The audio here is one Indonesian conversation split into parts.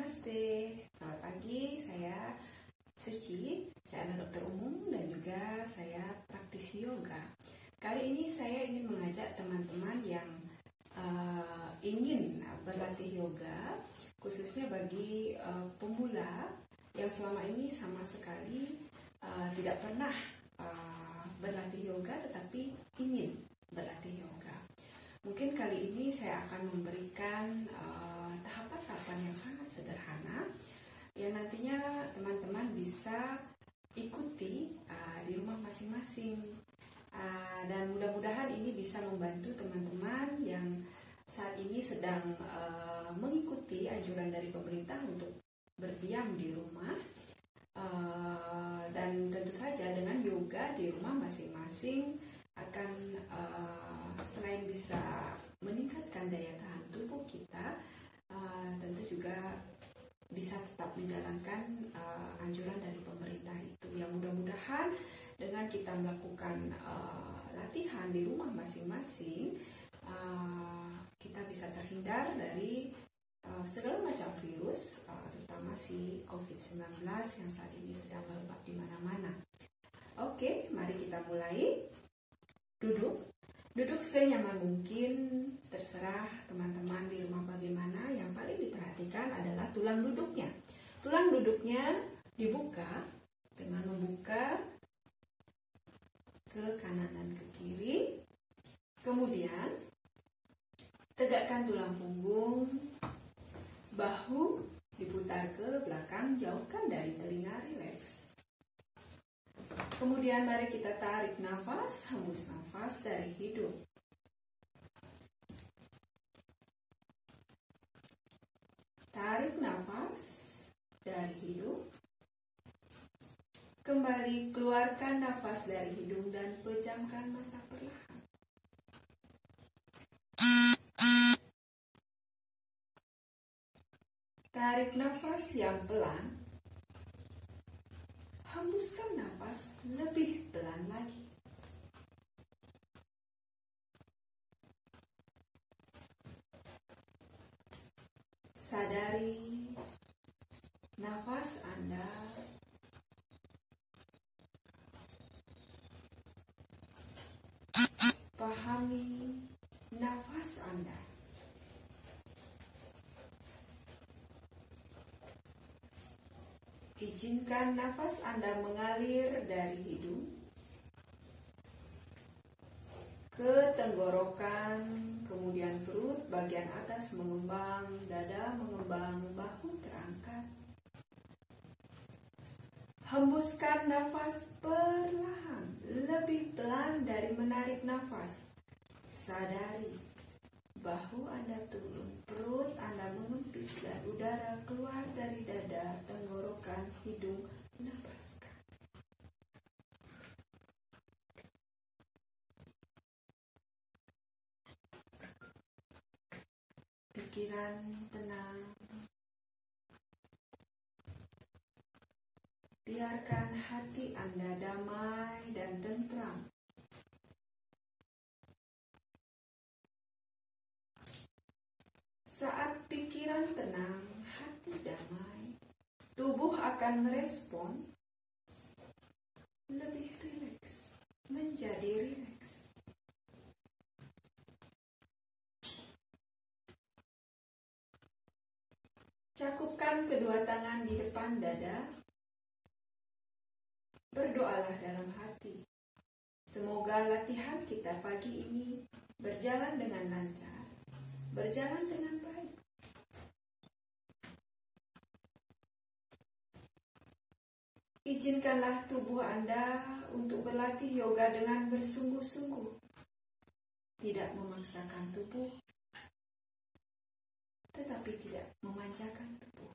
Namaste, selamat pagi, saya Suci, saya anak dokter umum dan juga saya praktisi yoga. Kali ini saya ingin mengajak teman-teman yang ingin berlatih yoga, khususnya bagi pemula yang selama ini sama sekali tidak pernah berlatih yoga tetapi ingin berlatih yoga. Mungkin kali ini saya akan memberikan tahapan-tahapan yang sangat sederhana yang nantinya teman-teman bisa ikuti di rumah masing-masing, dan mudah-mudahan ini bisa membantu teman-teman yang saat ini sedang mengikuti anjuran dari pemerintah untuk berdiam di rumah, dan tentu saja dengan yoga di rumah masing-masing akan selain bisa meningkatkan daya tahan tubuh kita, tentu juga bisa tetap menjalankan anjuran dari pemerintah itu. Yang mudah-mudahan dengan kita melakukan latihan di rumah masing-masing, kita bisa terhindar dari segala macam virus, terutama si COVID-19 yang saat ini sedang merebak di mana-mana. Oke, mari kita mulai. Duduk senyaman mungkin, terserah teman-teman di rumah bagaimana. Yang paling diperhatikan adalah tulang duduknya. Tulang duduknya dibuka dengan membuka ke kanan dan ke kiri. Kemudian tegakkan tulang punggung, bahu diputar ke belakang, jauhkan dari telinga, rileks. Kemudian mari kita tarik nafas, hembus nafas dari hidung. Tarik nafas dari hidung. Kembali keluarkan nafas dari hidung dan pejamkan mata perlahan. Tarik nafas yang pelan. Hembuskan nafas lebih pelan lagi. Sadari nafas Anda. Pahami nafas Anda. Izinkan nafas Anda mengalir dari hidung ke tenggorokan, kemudian perut bagian atas mengembang, dada mengembang, bahu terangkat. Hembuskan nafas perlahan, lebih pelan dari menarik nafas. Sadari bahu Anda turun, perut Anda mengempis dan udara keluar dari dada, tenggorokan, hidung, lepaskan. Pikiran tenang. Biarkan hati Anda damai dan tentram. Saat pikiran tenang, hati damai, tubuh akan merespon lebih rileks, menjadi rileks. Cakupkan kedua tangan di depan dada. Berdoalah dalam hati. Semoga latihan kita pagi ini berjalan dengan lancar, berjalan dengan baik. Izinkanlah tubuh Anda untuk berlatih yoga dengan bersungguh-sungguh. Tidak memaksakan tubuh, tetapi tidak memanjakan tubuh.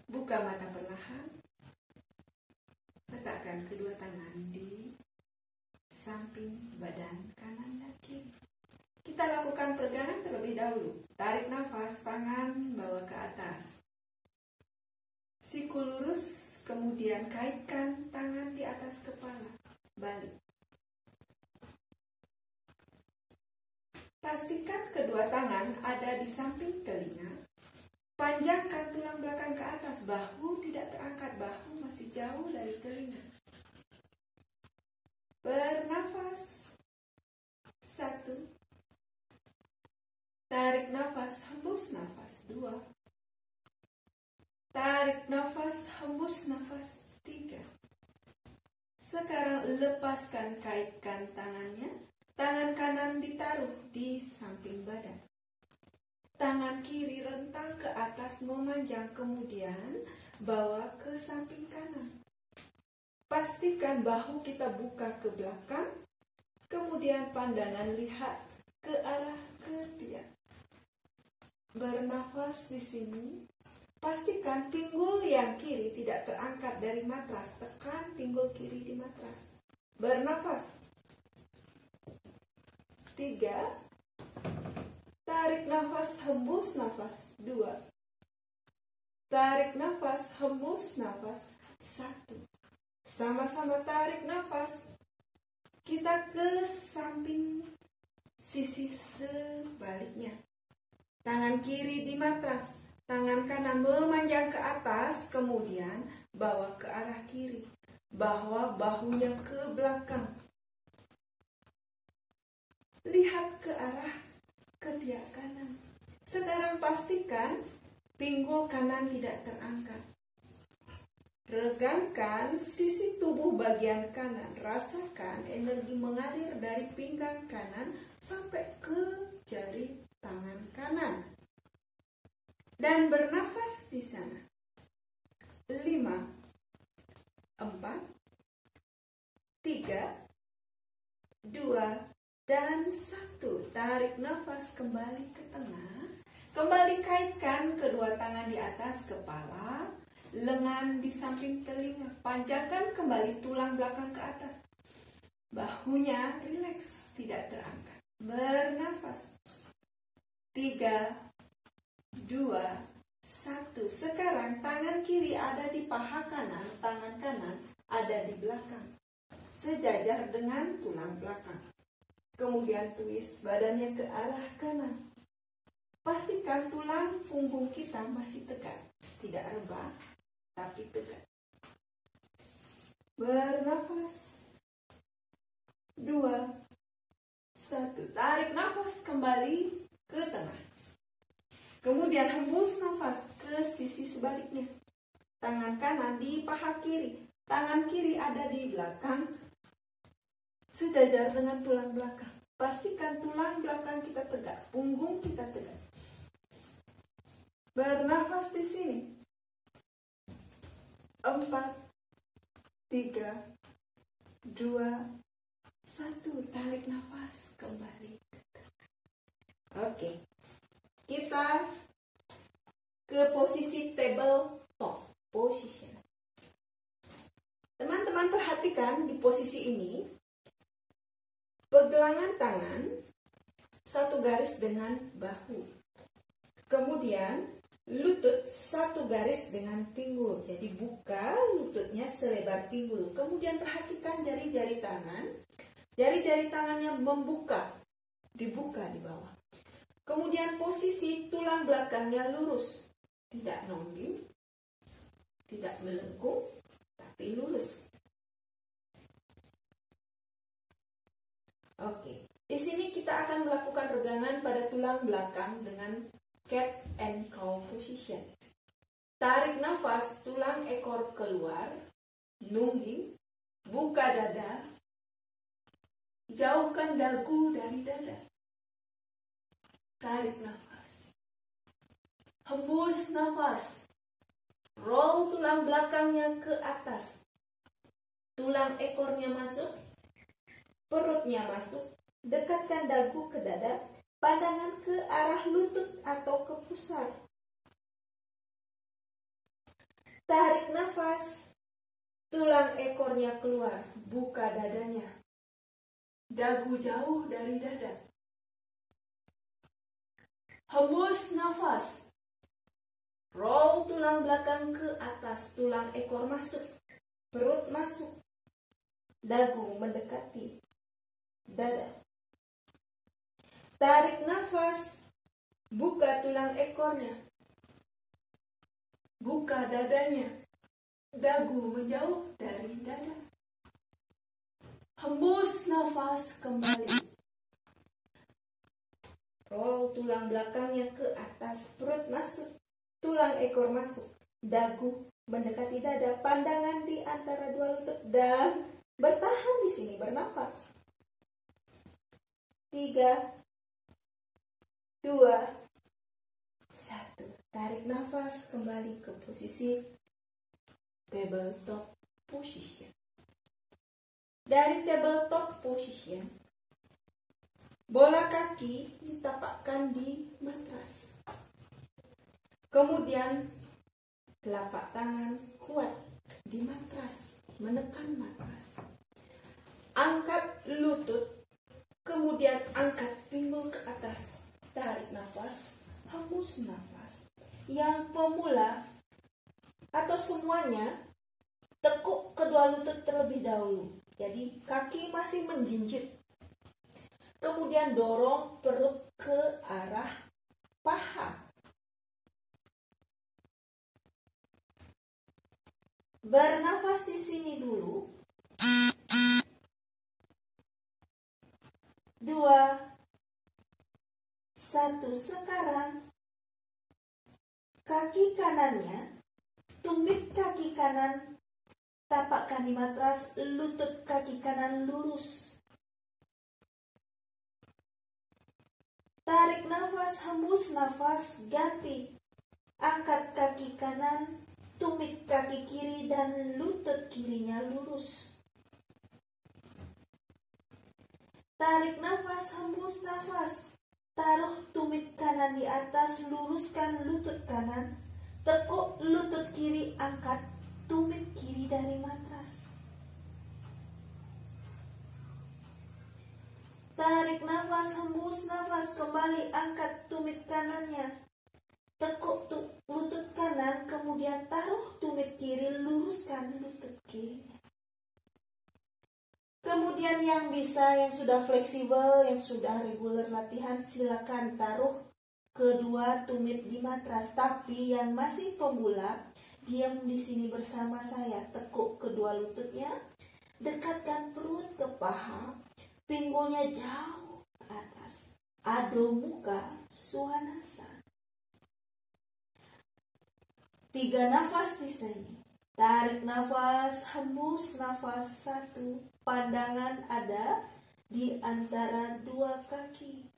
Buka mata perlahan. Letakkan kedua tangan di samping badan kanan dan kiri. Kita lakukan peregangan terlebih dahulu. Tarik nafas, tangan bawa ke atas. Siku lurus, kemudian kaitkan tangan di atas kepala. Balik. Pastikan kedua tangan ada di samping telinga. Panjangkan tulang belakang ke atas, bahu tidak terangkat, bahu masih jauh dari telinga. Bernafas. 1. Tarik nafas, hembus nafas. 2. Tarik nafas, hembus nafas. 3. Sekarang lepaskan, kaitkan tangannya. Tangan kanan ditaruh di samping badan. Tangan kiri rentang ke atas memanjang, kemudian bawa ke samping kanan. Pastikan bahu kita buka ke belakang, kemudian pandangan lihat ke arah ketiak. Bernafas di sini. Pastikan pinggul yang kiri tidak terangkat dari matras. Tekan pinggul kiri di matras. Bernafas. 3. Tarik nafas, hembus nafas. 2. Tarik nafas, hembus nafas. 1. Sama-sama tarik nafas. Kita ke samping sisi sebaliknya. Tangan kiri di matras. Tangan kanan memanjang ke atas, kemudian bawa ke arah kiri. Bawa bahunya ke belakang. Lihat ke arah ketiak kanan. Sekarang pastikan pinggul kanan tidak terangkat. Regangkan sisi tubuh bagian kanan. Rasakan energi mengalir dari pinggang kanan sampai ke jari tangan kanan. Dan bernafas di sana. 5, 4, 3, 2, dan 1. Tarik nafas kembali ke tengah. Kembali kaitkan kedua tangan di atas kepala, lengan di samping telinga. Panjangkan kembali tulang belakang ke atas. Bahunya rileks, tidak terangkat. Bernafas. 3, 2, 1. Sekarang tangan kiri ada di paha kanan, tangan kanan ada di belakang. Sejajar dengan tulang belakang. Kemudian twist badannya ke arah kanan. Pastikan tulang punggung kita masih tegak. Tidak rebah, tapi tegak. Bernafas. 2, 1. Tarik nafas kembali ke tengah. Kemudian hembus nafas ke sisi sebaliknya. Tangan kanan di paha kiri. Tangan kiri ada di belakang. Sejajar dengan tulang belakang. Pastikan tulang belakang kita tegak, punggung kita tegak. Bernafas di sini. 4, 3, 2, 1. Tarik nafas kembali. Oke. Kita ke posisi tabletop position. Teman-teman perhatikan di posisi ini. Pegangan tangan satu garis dengan bahu. Kemudian lutut satu garis dengan pinggul. Jadi buka lututnya selebar pinggul. Kemudian perhatikan jari-jari tangan. Jari-jari tangannya membuka. Dibuka di bawah. Kemudian posisi tulang belakangnya lurus. Tidak nongking. Tidak melengkung. Tapi lurus. Oke, di sini kita akan melakukan regangan pada tulang belakang dengan cat and cow position. Tarik nafas, tulang ekor keluar, nungging, buka dada, jauhkan dagu dari dada. Tarik nafas, hembus nafas, roll tulang belakangnya ke atas, tulang ekornya masuk. Perutnya masuk, dekatkan dagu ke dada, pandangan ke arah lutut atau ke pusar. Tarik nafas, tulang ekornya keluar, buka dadanya. Dagu jauh dari dada. Hembus nafas, roll tulang belakang ke atas, tulang ekor masuk, perut masuk, dagu mendekati dada. Tarik nafas, buka tulang ekornya, buka dadanya, dagu menjauh dari dada. Hembus nafas kembali. Roll tulang belakangnya ke atas, perut masuk, tulang ekor masuk, dagu mendekati dada, pandangan di antara dua lutut, dan bertahan di sini, bernafas. 3, 2, 1. Tarik nafas kembali ke posisi tabletop position. Dari tabletop position, bola kaki ditapakkan di matras. Kemudian telapak tangan kuat di matras, menekan matras. Angkat lutut, kemudian angkat pinggul ke atas. Tarik nafas, hembus nafas. Yang pemula atau semuanya, tekuk kedua lutut terlebih dahulu. Jadi kaki masih menjinjit. Kemudian dorong perut ke arah paha. Bernafas di sini dulu. 2, 1. Sekarang kaki kanannya, tumit kaki kanan tapakkan di matras, lutut kaki kanan lurus. Tarik nafas, hembus nafas, ganti. Angkat kaki kanan, tumit kaki kiri dan lutut kirinya lurus. Tarik nafas, hembus nafas. Taruh tumit kanan di atas, luruskan lutut kanan. Tekuk lutut kiri, angkat tumit kiri dari matras. Tarik nafas, hembus nafas, kembali angkat tumit kanannya. Tekuk lutut kanan, kemudian taruh tumit kiri, luruskan lutut kirinya. Kemudian yang bisa, yang sudah fleksibel, yang sudah reguler latihan, silakan taruh kedua tumit di matras. Tapi yang masih pemula, diam di sini bersama saya. Tekuk kedua lututnya, dekatkan perut ke paha, pinggulnya jauh ke atas. Adho Mukha Svanasana. 3 nafas di sini. Tarik nafas, hembus nafas. 1. Pandangan ada di antara dua kaki.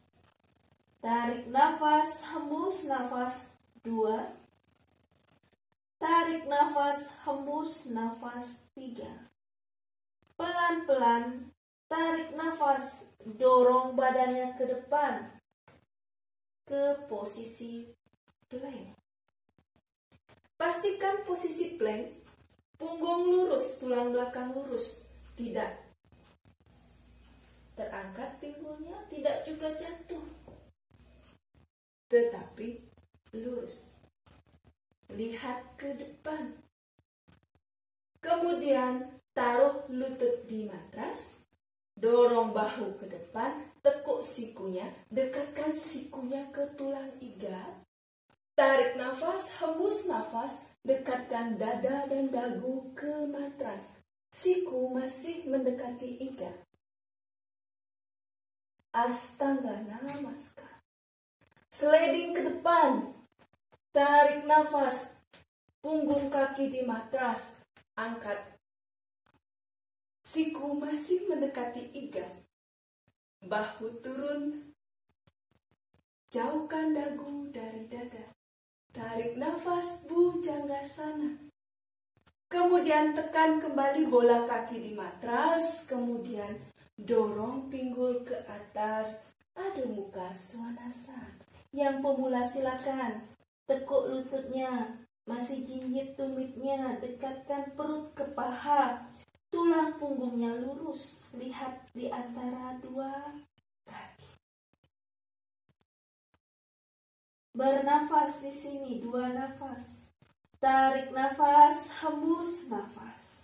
Tarik nafas, hembus nafas. 2. Tarik nafas, hembus nafas. 3. Pelan-pelan tarik nafas, dorong badannya ke depan ke posisi plank. Pastikan posisi plank, punggung lurus, tulang belakang lurus, tidak terangkat pinggulnya, tidak juga jatuh, tetapi lurus. Lihat ke depan. Kemudian taruh lutut di matras, dorong bahu ke depan, tekuk sikunya, dekatkan sikunya ke tulang iga. Tarik nafas, hembus nafas, dekatkan dada dan dagu ke matras. Siku masih mendekati iga. Astanga Namaskar. Sliding ke depan. Tarik nafas, punggung kaki di matras, angkat. Siku masih mendekati iga. Bahu turun. Jauhkan dagu dari dada. Tarik nafas Bhujangasana. Kemudian tekan kembali bola kaki di matras. Kemudian dorong pinggul ke atas. Adho Mukha Svanasana. Yang pemula silakan. Tekuk lututnya. Masih jinjit tumitnya. Dekatkan perut ke paha. Tulang punggungnya lurus. Lihat di antara dua kaki. Bernafas di sini 2 nafas. Tarik nafas, hembus nafas.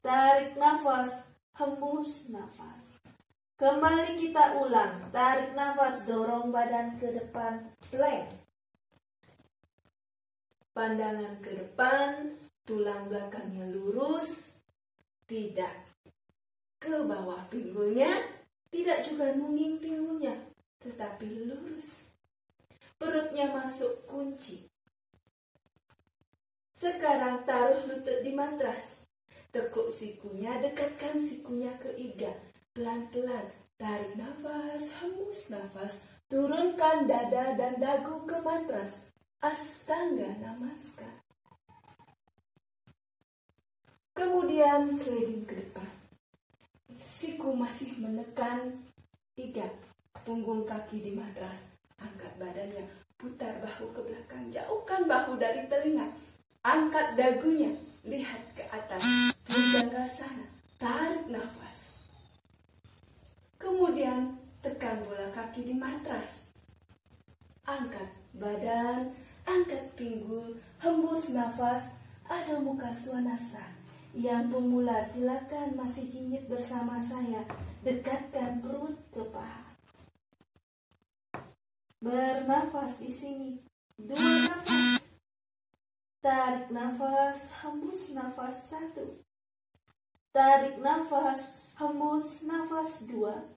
Tarik nafas, hembus nafas. Kembali kita ulang. Tarik nafas, dorong badan ke depan, plank. Pandangan ke depan, tulang belakangnya lurus, tidak ke bawah pinggulnya, tidak juga nungging pinggulnya, tetapi lurus. Perutnya masuk kunci. Sekarang taruh lutut di matras. Tekuk sikunya, dekatkan sikunya ke iga. Pelan-pelan, tarik nafas, hembus nafas. Turunkan dada dan dagu ke matras. Astanga Namaskar. Kemudian sliding ke depan. Siku masih menekan iga. Punggung kaki di matras. Angkat badannya, putar bahu ke belakang. Jauhkan bahu dari telinga. Angkat dagunya, lihat ke atas. Bhujangasana, tarik nafas. Kemudian tekan bola kaki di matras. Angkat badan, angkat pinggul, hembus nafas, Adho Mukha Svanasa. Yang pemula silakan masih jinjit bersama saya. Dekatkan perut ke paha. Bernafas di sini. 2 nafas. Tarik nafas, hembus nafas 1. Tarik nafas, hembus nafas 2.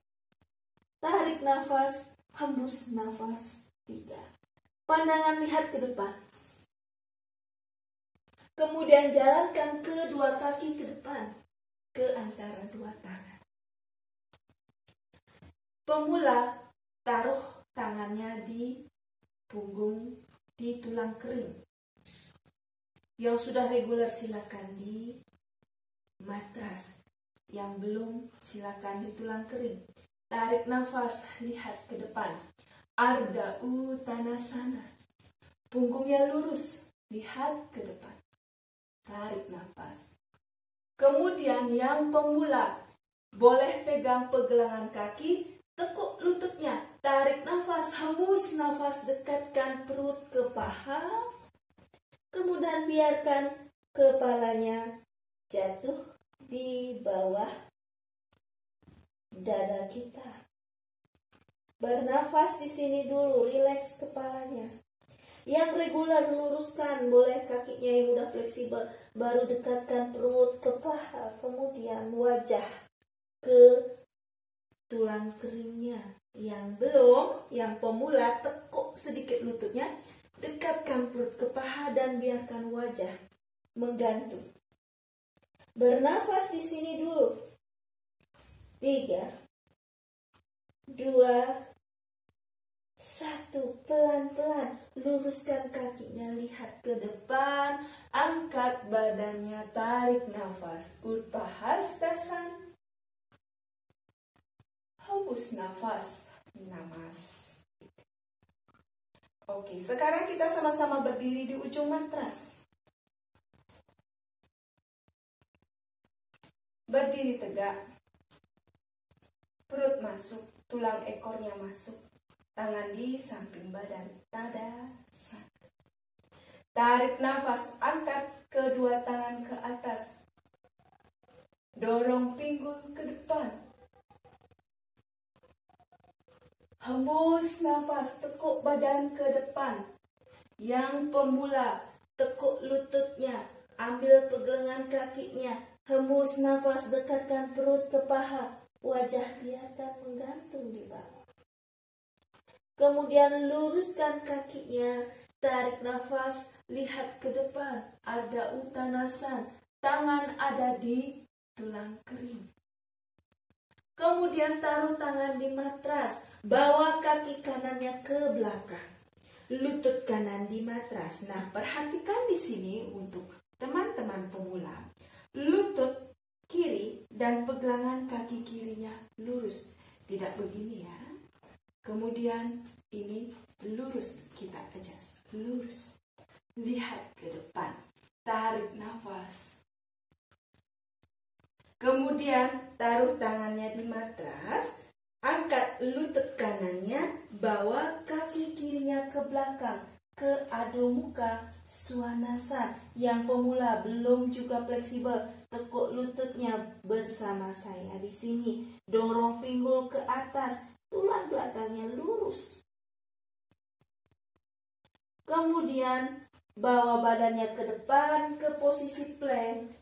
Tarik nafas, hembus nafas 3. Pandangan lihat ke depan. Kemudian jalankan kedua kaki ke depan, ke antara 2 tangan. Pemula, taruh tangannya di punggung, di tulang kering. Yang sudah reguler silakan di matras. Yang belum silakan di tulang kering. Tarik nafas, lihat ke depan. Ardha Uttanasana. Punggungnya lurus, lihat ke depan. Tarik nafas. Kemudian yang pemula, boleh pegang pergelangan kaki, tekuk lututnya. Tarik nafas, hembus nafas, dekatkan perut ke paha. Kemudian biarkan kepalanya jatuh di bawah dada kita. Bernafas di sini dulu, rileks kepalanya. Yang reguler luruskan, boleh kakinya yang udah fleksibel, baru dekatkan perut ke paha, kemudian wajah ke tulang keringnya. Yang belum, yang pemula, tekuk sedikit lututnya, dekatkan perut ke paha dan biarkan wajah menggantung. Bernafas di sini dulu. 3, 2, 1. Pelan-pelan luruskan kakinya, lihat ke depan, angkat badannya, tarik nafas. Utpahastasana. Hembus nafas. Namas. Oke, sekarang kita sama-sama berdiri di ujung matras. Berdiri tegak. Perut masuk, tulang ekornya masuk. Tangan di samping badan. Tadasana. Tarik nafas, angkat kedua tangan ke atas. Dorong pinggul ke depan. Hembus nafas, tekuk badan ke depan. Yang pemula, tekuk lututnya, ambil pegangan kakinya. Hembus nafas, dekatkan perut ke paha. Wajah biarkan menggantung di bawah. Kemudian luruskan kakinya, tarik nafas, lihat ke depan. Ardha Uttanasana, tangan ada di tulang kering. Kemudian taruh tangan di matras, bawa kaki kanannya ke belakang. Lutut kanan di matras. Nah, perhatikan di sini untuk teman-teman pemula. Lutut kiri dan pegangan kaki kirinya lurus. Tidak begini ya. Kemudian ini lurus, kita adjust. Lurus. Lihat ke depan. Tarik nafas. Kemudian taruh tangannya di matras, angkat lutut kanannya, bawa kaki kirinya ke belakang. ke Adho-Mukha Svanasana. Yang pemula belum juga fleksibel, tekuk lututnya bersama saya di sini. Dorong pinggul ke atas, tulang belakangnya lurus. Kemudian bawa badannya ke depan ke posisi plank.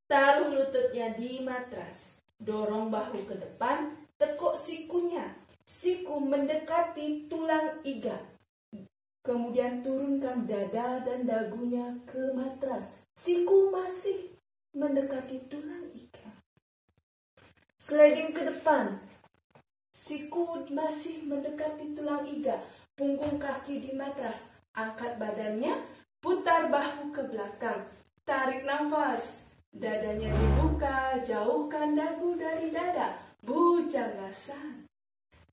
Taruh lututnya di matras. Dorong bahu ke depan, tekuk sikunya. Siku mendekati tulang iga. Kemudian turunkan dada dan dagunya ke matras. Siku masih mendekati tulang iga. Sliding ke depan. Siku masih mendekati tulang iga. Punggung kaki di matras. Angkat badannya, putar bahu ke belakang. Tarik nafas. Dadanya dibuka, jauhkan dagu dari dada. Bhujangasana.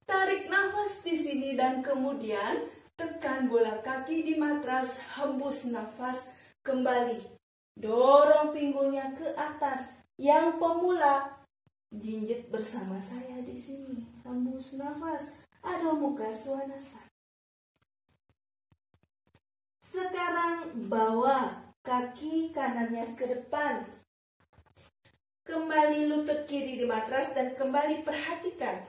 Tarik nafas di sini dan kemudian tekan bola kaki di matras, hembus nafas kembali. Dorong pinggulnya ke atas. Yang pemula jinjit bersama saya di sini. Hembus nafas. Adho-Mukha Svanasana. Sekarang bawa kaki kanannya ke depan. Kembali lutut kiri di matras dan kembali perhatikan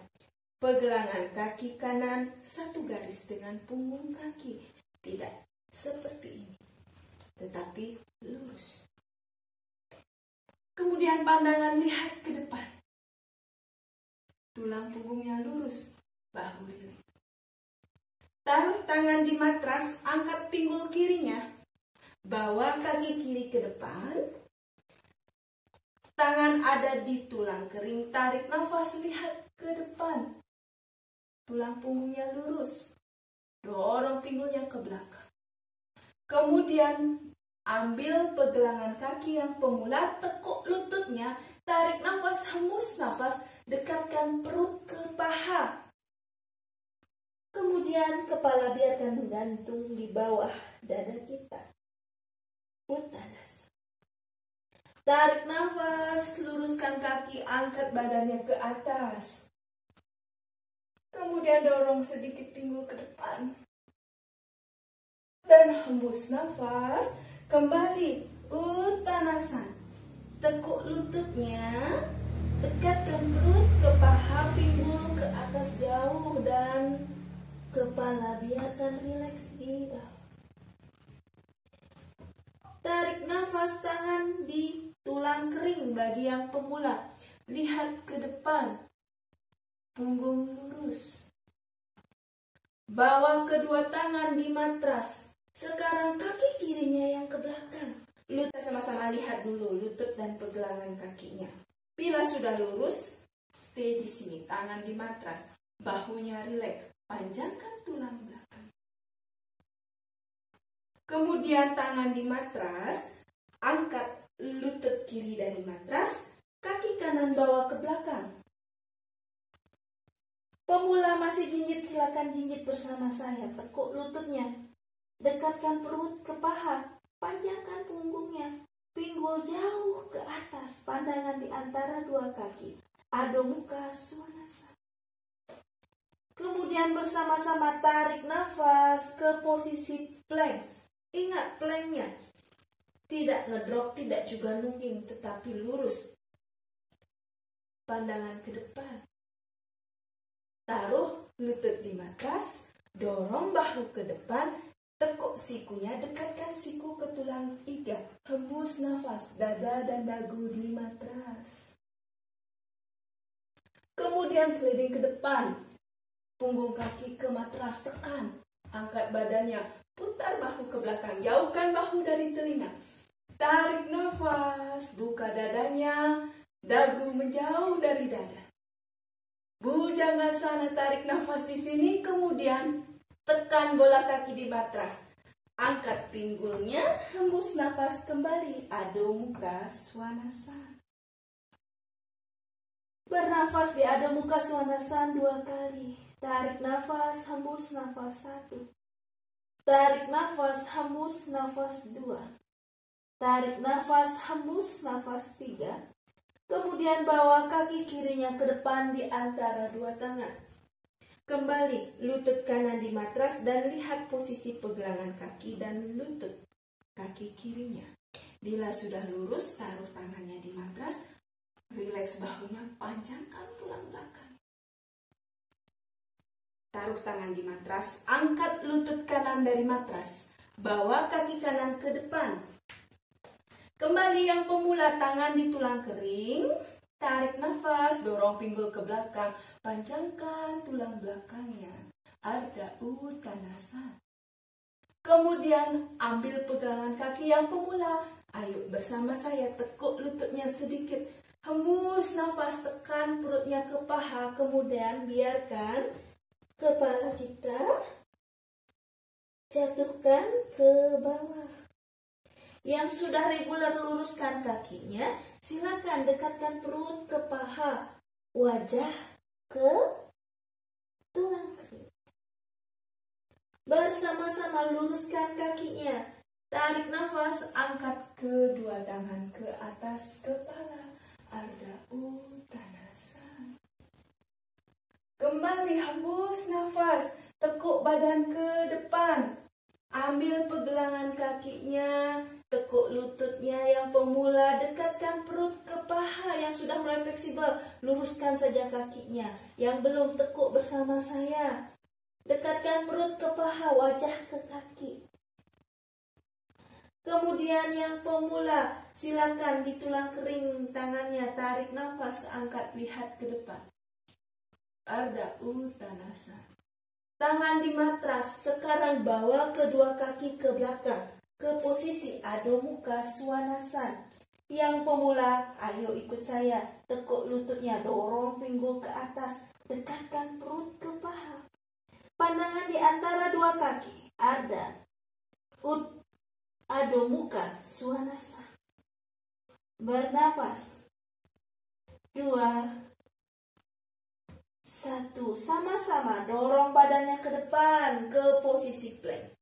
pergelangan kaki kanan satu garis dengan punggung kaki. Tidak seperti ini, tetapi lurus. Kemudian pandangan lihat ke depan. Tulang punggungnya lurus, bahu lilit. Taruh tangan di matras, angkat pinggul kirinya. Bawa kaki kiri ke depan. Tangan ada di tulang kering, tarik nafas, lihat ke depan. Tulang punggungnya lurus. Dorong pinggulnya ke belakang. Kemudian ambil pergelangan kaki yang pemula, tekuk lututnya, tarik nafas, hembus nafas, dekatkan perut ke paha. Kemudian kepala biarkan menggantung di bawah dada kita. Uttanasana. Tarik nafas, luruskan kaki, angkat badannya ke atas. Kemudian dorong sedikit pinggul ke depan. Dan hembus nafas, kembali Uttanasana. Tekuk lututnya, dekatkan perut ke paha, pinggul ke atas jauh dan kepala biarkan rileks di bawah. Tarik nafas, tangan di tulang kering bagi yang pemula. Lihat ke depan. Punggung lurus. Bawa kedua tangan di matras. Sekarang kaki kirinya yang ke belakang. Lutut sama-sama lihat dulu lutut dan pergelangan kakinya. Bila sudah lurus, stay di sini. Tangan di matras. Bahunya rileks. Panjangkan tulang belakang. Kemudian tangan di matras, angkat lutut kiri dari matras, kaki kanan bawa ke belakang. Pemula masih jinjit, silakan jinjit bersama saya. Tekuk lututnya, dekatkan perut ke paha, panjangkan punggungnya, pinggul jauh ke atas, pandangan di antara dua kaki. Adho-Mukha Svanasana. Kemudian bersama-sama tarik nafas ke posisi plank. Ingat planknya, tidak ngedrop, tidak juga nungging, tetapi lurus. Pandangan ke depan. Taruh lutut di matras, dorong bahu ke depan, tekuk sikunya, dekatkan siku ke tulang iga. Hembus nafas, dada dan dagu di matras. Kemudian sliding ke depan. Punggung kaki ke matras, tekan. Angkat badannya, putar bahu ke belakang, jauhkan bahu dari telinga. Tarik nafas, buka dadanya, dagu menjauh dari dada. Bhujangasana, tarik nafas di sini, kemudian tekan bola kaki di matras. Angkat pinggulnya, hembus nafas kembali. Adho-Mukha Svanasana. Bernafas di Adho-Mukha Svanasana 2 kali. Tarik nafas, hembus nafas 1. Tarik nafas, hembus nafas 2. Tarik nafas, hembus nafas 3. Kemudian bawa kaki kirinya ke depan di antara dua tangan. Kembali lutut kanan di matras dan lihat posisi pergelangan kaki dan lutut kaki kirinya. Bila sudah lurus, taruh tangannya di matras, rileks bahunya, panjangkan tulang belakang. Taruh tangan di matras, angkat lutut kanan dari matras, bawa kaki kanan ke depan. Kembali yang pemula, tangan di tulang kering, tarik nafas, dorong pinggul ke belakang, panjangkan tulang belakangnya, Ardha Uttanasana. Kemudian ambil pegangan kaki yang pemula, ayo bersama saya tekuk lututnya sedikit, hembus nafas, tekan perutnya ke paha, kemudian biarkan kepala kita jatuhkan ke bawah. Yang sudah reguler luruskan kakinya, silakan dekatkan perut ke paha, wajah ke tulang kering. Bersama-sama luruskan kakinya, tarik nafas, angkat kedua tangan ke atas kepala, Ardha Uttanasana. Kembali hembus nafas, tekuk badan ke depan, ambil pergelangan kakinya, tekuk lututnya yang pemula, dekatkan perut ke paha. Yang sudah mulai fleksibel, luruskan saja kakinya. Yang belum, tekuk bersama saya. Dekatkan perut ke paha, wajah ke kaki. Kemudian yang pemula, silakan di tulang kering tangannya, tarik nafas, angkat, lihat ke depan. Ardha Uttanasana. Tangan di matras, sekarang bawa kedua kaki ke belakang, ke posisi Adho Mukha Svanasana. Yang pemula, ayo ikut saya, tekuk lututnya, dorong pinggul ke atas, dekatkan perut ke paha. Pandangan di antara dua kaki, Adho Mukha Svanasana. Bernafas. 2, 1, sama-sama dorong badannya ke depan ke posisi plank.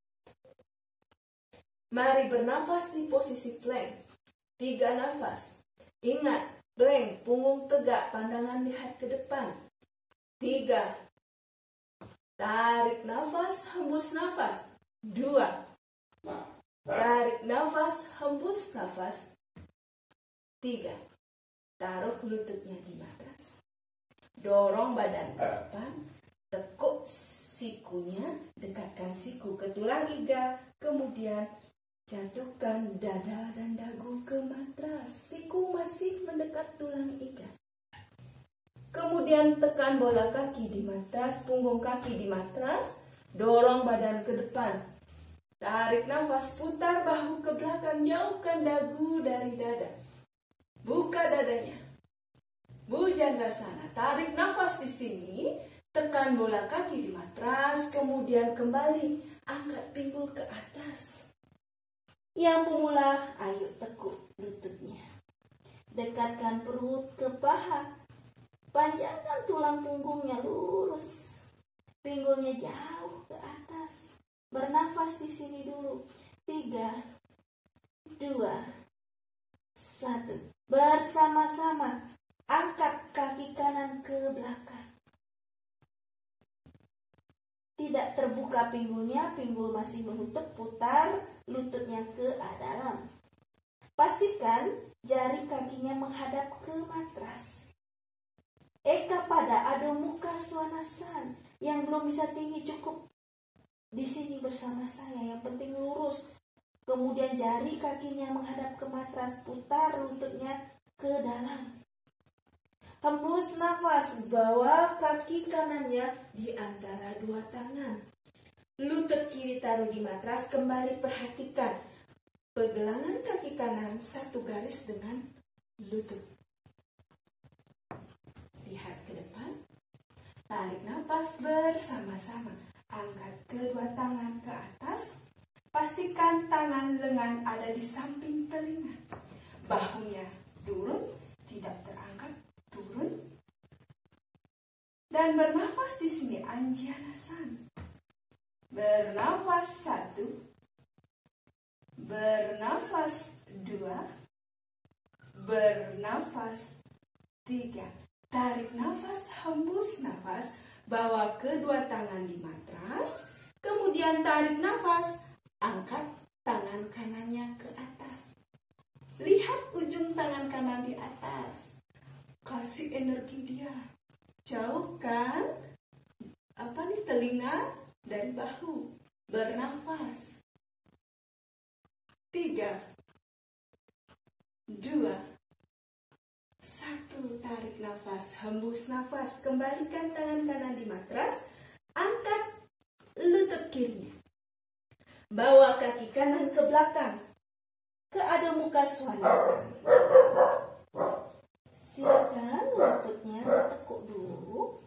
Mari bernafas di posisi plank. 3 nafas. Ingat, plank, punggung tegak, pandangan lihat ke depan. 3. Tarik nafas, hembus nafas. 2. Tarik nafas, hembus nafas. 3. Taruh lututnya di matras. Dorong badan ke depan, tekuk sikunya, dekatkan siku ke tulang iga, kemudian jatuhkan dada dan dagu ke matras. Siku masih mendekat tulang iga. Kemudian tekan bola kaki di matras, punggung kaki di matras, dorong badan ke depan. Tarik nafas, putar bahu ke belakang, jauhkan dagu dari dada. Buka dadanya. Bhujangasana, tarik nafas di sini, tekan bola kaki di matras, kemudian kembali, angkat pinggul ke atas. Yang pemula, ayo tekuk lututnya. Dekatkan perut ke paha, panjangkan tulang punggungnya lurus, pinggulnya jauh ke atas. Bernafas di sini dulu. 3, 2, 1. Bersama-sama. Angkat kaki kanan ke belakang. Tidak terbuka pinggulnya, pinggul masih menutup, putar lututnya ke dalam. Pastikan jari kakinya menghadap ke matras. Eka pada Adho Mukha Svanasana. Yang belum bisa tinggi cukup di sini bersama saya. Yang penting lurus. Kemudian jari kakinya menghadap ke matras, putar lututnya ke dalam. Hembus nafas, bawa kaki kanannya di antara dua tangan. Lutut kiri taruh di matras, kembali perhatikan. Pergelangan kaki kanan satu garis dengan lutut. Lihat ke depan. Tarik nafas bersama-sama. Angkat kedua tangan ke atas. Pastikan tangan lengan ada di samping telinga. Bahunya turun, tidak terangkat. Turun dan bernafas di sini Anjanasana. Bernafas 1, bernafas 2, bernafas 3. Tarik nafas, hembus nafas, bawa kedua tangan di matras, kemudian tarik nafas, angkat tangan kanannya ke atas. Lihat ujung tangan kanan di atas. Kasih energi dia. Jauhkan telinga dari bahu. Bernafas. 3, 2, 1. Tarik nafas, hembus nafas. Kembalikan tangan kanan di matras. Angkat lutut kirinya. Bawa kaki kanan ke belakang. Ke adho mukha svanasana. Silakan lututnya ditekuk dulu.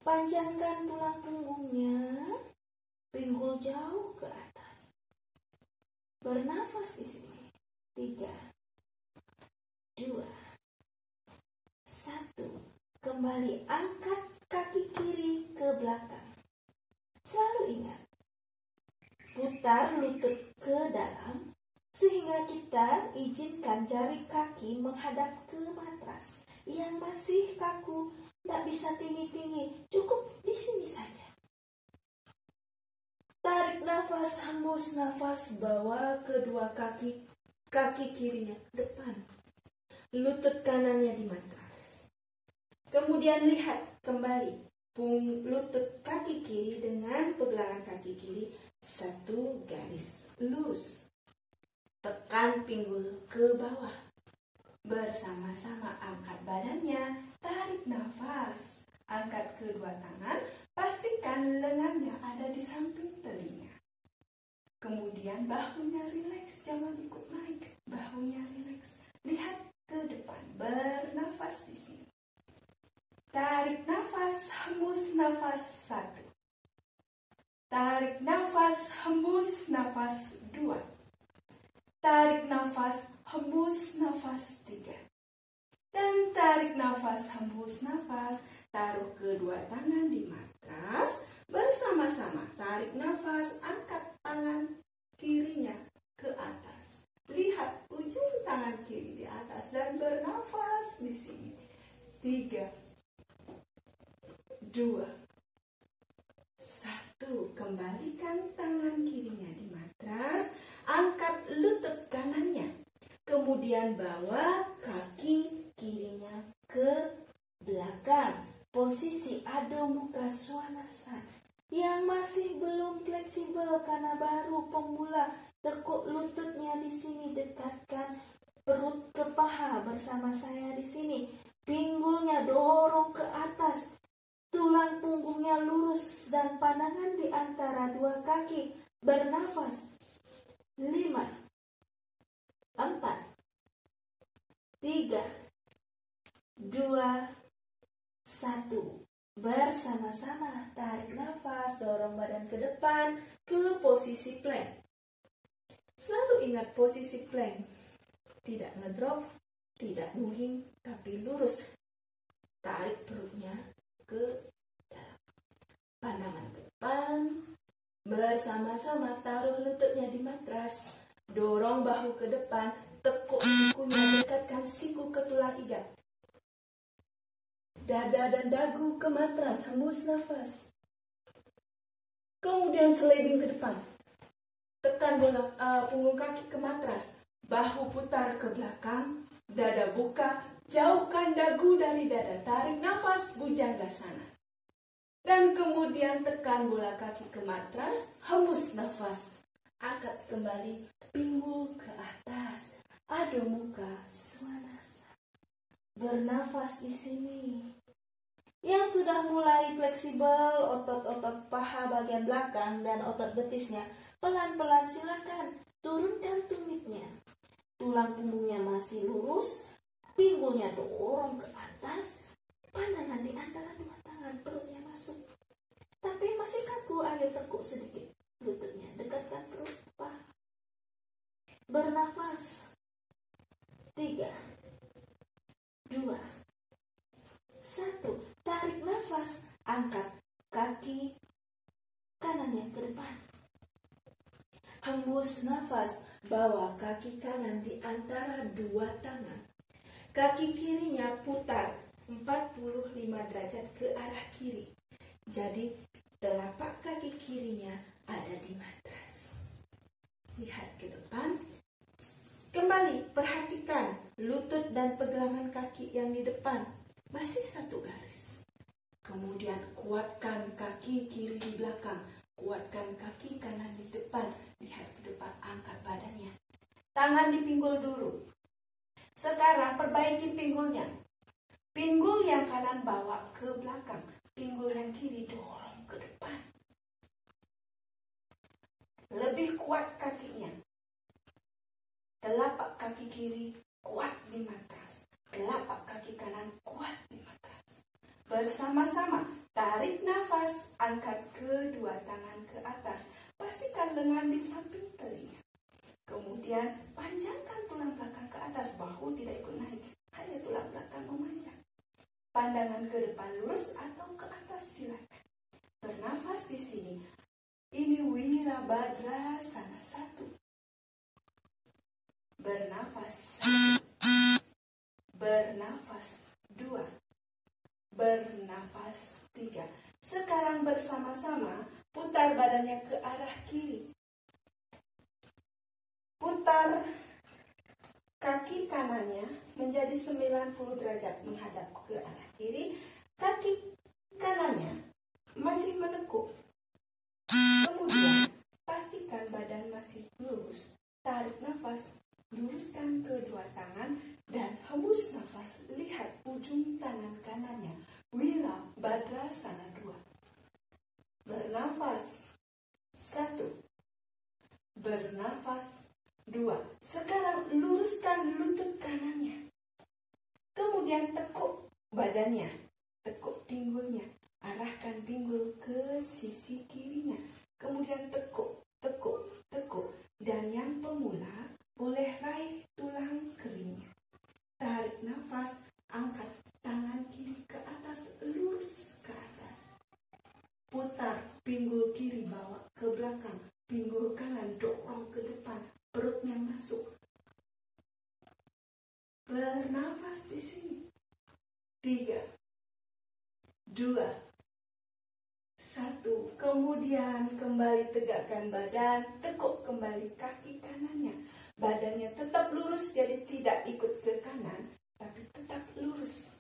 Panjangkan tulang punggungnya. Pinggul jauh ke atas. Bernafas di sini. 3, 2, 1. Kembali angkat kaki kiri ke belakang. Selalu ingat, putar lutut ke dalam sehingga kita izinkan jari kaki menghadap ke matras. Yang masih kaku, tidak bisa tinggi-tinggi, cukup di sini saja. Tarik nafas, hembus nafas, bawa kedua kaki kirinya ke depan. Lutut kanannya di matras. Kemudian lihat kembali lutut kaki kiri dengan pergelangan kaki kiri satu garis lurus. Tekan pinggul ke bawah. Bersama-sama angkat badannya, tarik nafas. Angkat kedua tangan, pastikan lengannya ada di samping telinga. Kemudian bahunya rileks, jangan ikut naik. Bahunya rileks. Lihat ke depan, bernafas di sini. Tarik nafas, hembus nafas 1. Tarik nafas, hembus nafas 2. Tarik nafas, hembus nafas 3. Dan tarik nafas, hembus nafas. Taruh kedua tangan di matras. Bersama-sama tarik nafas, angkat tangan kirinya ke atas. Lihat ujung tangan kiri di atas dan bernafas di sini. 3, 2, 1. Kembalikan tangan kirinya di matras. Angkat lutut kanannya. Kemudian bawa kaki kirinya ke belakang. Posisi adho mukha svanasana. Yang masih belum fleksibel karena baru pemula, tekuk lututnya di sini, dekatkan perut ke paha bersama saya di sini. Pinggulnya dorong ke atas. Tulang punggungnya lurus dan pandangan di antara dua kaki. Bernafas. 5, 4, 3, 2, 1. Bersama-sama tarik nafas, dorong badan ke depan ke posisi plank. Selalu ingat posisi plank. Tidak ngedrop, tidak moving, tapi lurus. Tarik perutnya ke dalam. Pandangan ke depan. Bersama-sama taruh lututnya di matras. Dorong bahu ke depan. Tekuk sikunya, dekatkan siku ke tulang iga. Dada dan dagu ke matras, hembus nafas. Kemudian sliding ke depan. Tekan punggung kaki ke matras. Bahu putar ke belakang. Dada buka. Jauhkan dagu dari dada. Tarik nafas, bujanggasana. Dan kemudian tekan bola kaki ke matras. Hembus nafas. Angkat kembali pinggul ke atas. Adho mukha svanasana. Bernafas di sini. Yang sudah mulai fleksibel otot-otot paha bagian belakang dan otot betisnya, pelan-pelan silakan turunkan tumitnya. Tulang punggungnya masih lurus, pinggulnya dorong ke atas, pandangan di antara dua tangan, perutnya masuk. Tapi masih kaku, ayo tekuk sedikit lututnya, dekatkan perut paha. Bernafas. 3, 2, 1. Tarik nafas, angkat kaki kanannya ke depan. Hembus nafas, bawa kaki kanan di antara dua tangan. Kaki kirinya putar 45 derajat ke arah kiri. Jadi telapak kaki kirinya ada di matras. Lihat ke depan. Kembali perhatikan lutut dan pergelangan kaki yang di depan. Masih satu garis. Kemudian kuatkan kaki kiri di belakang. Kuatkan kaki kanan di depan. Lihat ke depan, angkat badannya. Tangan dipinggul dulu. Sekarang perbaiki pinggulnya. Pinggul yang kanan bawa ke belakang. Pinggul yang kiri dorong ke depan. Lebih kuat kakinya. Telapak kaki kiri kuat di matras. Telapak kaki kanan kuat di matras. Bersama-sama tarik nafas, angkat kedua tangan ke atas. Pastikan lengan di samping telinga. Kemudian panjangkan tulang belakang ke atas, bahu tidak ikut naik, hanya tulang belakang memanjang. Pandangan ke depan lurus atau ke atas silakan. Bernafas di sini. Ini Wirabhadrasana 1. Bernafas 1. Bernafas 2. Bernafas 3. Sekarang bersama-sama putar badannya ke arah kiri. Putar kaki kanannya menjadi 90 derajat menghadap ke arah kiri. Kaki kanannya masih menekuk. Kemudian pastikan badan masih lurus. Tarik nafas, luruskan kedua tangan dan hembus nafas. Lihat ujung tangan kanannya. Wirabhadrasana 2. Bernafas 1. Bernafas 2. Sekarang luruskan lutut kanannya. Kemudian tekuk badannya. Tekuk pinggulnya. Arahkan pinggul ke sisi kirinya. Kemudian tekuk, tekuk, tekuk. Dan yang pemula boleh raih tulang keringnya. Tarik nafas, angkat tangan kiri ke atas, lurus ke atas. Putar pinggul kiri bawa ke belakang. Pinggul kanan dorong ke depan. Perutnya masuk. Bernafas di sini. 3, 2, 1. Kemudian kembali tegakkan badan. Tekuk kembali kaki kanannya. Badannya tetap lurus, jadi tidak ikut ke kanan, tapi tetap lurus.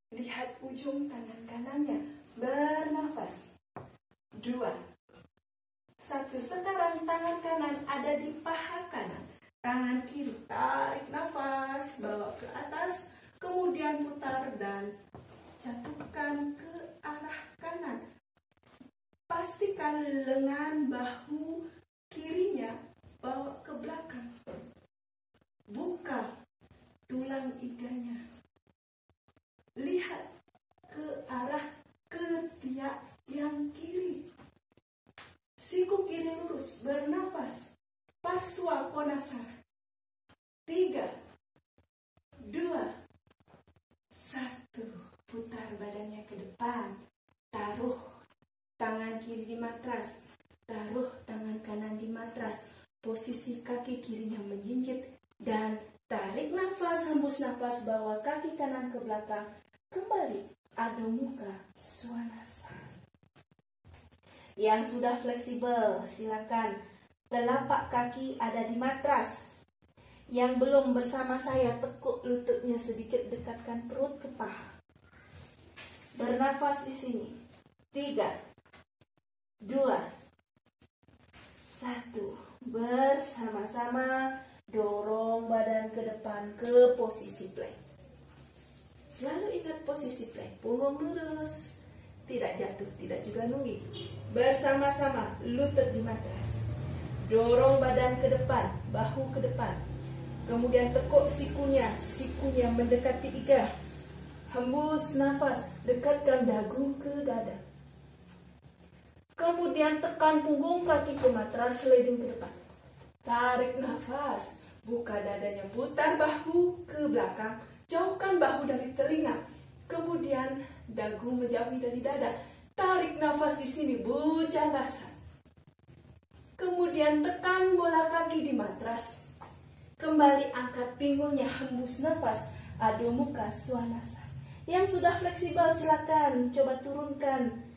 Lihat ujung tangan kanannya. Bernafas 2, 1. Sekarang tangan kanan ada di paha kanan. Tangan kiri tarik nafas, bawa ke atas. Kemudian putar dan jatuhkan ke arah kanan. Pastikan lengan bahu kirinya bawa ke belakang. Buka tulang iganya. Lihat ke arah ketiak yang kiri. Siku kiri lurus, bernafas. Parswa Konasana. 3, 2, 1. Putar badannya ke depan. Taruh tangan kiri di matras. Taruh tangan kanan di matras. Posisi kaki kirinya menjinjit. Dan tarik nafas, hembus nafas, bawa kaki kanan ke belakang. Kembali Adho Mukha Svanasana. Yang sudah fleksibel, silakan. Telapak kaki ada di matras. Yang belum bersama saya, tekuk lututnya sedikit, dekatkan perut ke paha. Bernafas di sini. 3, 2, 1. Bersama-sama dorong badan ke depan ke posisi plank. Selalu ingat posisi plank. Punggung lurus. Tidak jatuh, tidak juga nungging. Bersama-sama lutut di matras. Dorong badan ke depan, bahu ke depan. Kemudian tekuk sikunya, sikunya mendekati iga. Hembus nafas, dekatkan dagu ke dada. Kemudian tekan punggung kaki ke matras, sliding ke depan. Tarik nafas, buka dadanya, putar bahu ke belakang. Jauhkan bahu dari telinga. Kemudian dagu menjauhi dari dada. Tarik nafas di sini, Bhujangasana. Kemudian tekan bola kaki di matras. Kembali angkat pinggulnya, hembus nafas, Adho Mukha Svanasana. Yang sudah fleksibel silakan coba turunkan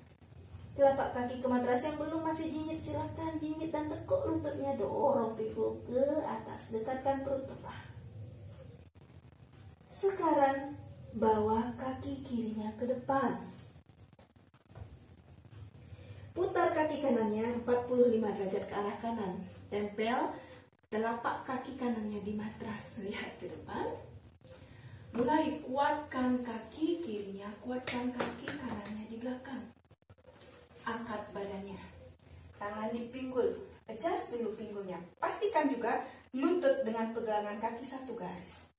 telapak kaki ke matras. Yang belum masih jinyit silakan jinyit dan tekuk lututnya, dorong pinggul ke atas, dekatkan perut papa. Sekarang bawa kaki kirinya ke depan. Putar kaki kanannya 45 derajat ke arah kanan. Tempel telapak kaki kanannya di matras, lihat ke depan. Mulai kuatkan kaki kirinya, kuatkan kaki kanannya di belakang. Angkat badannya, tangan di pinggul, adjust dulu pinggulnya. Pastikan juga lutut dengan pegangan kaki satu garis.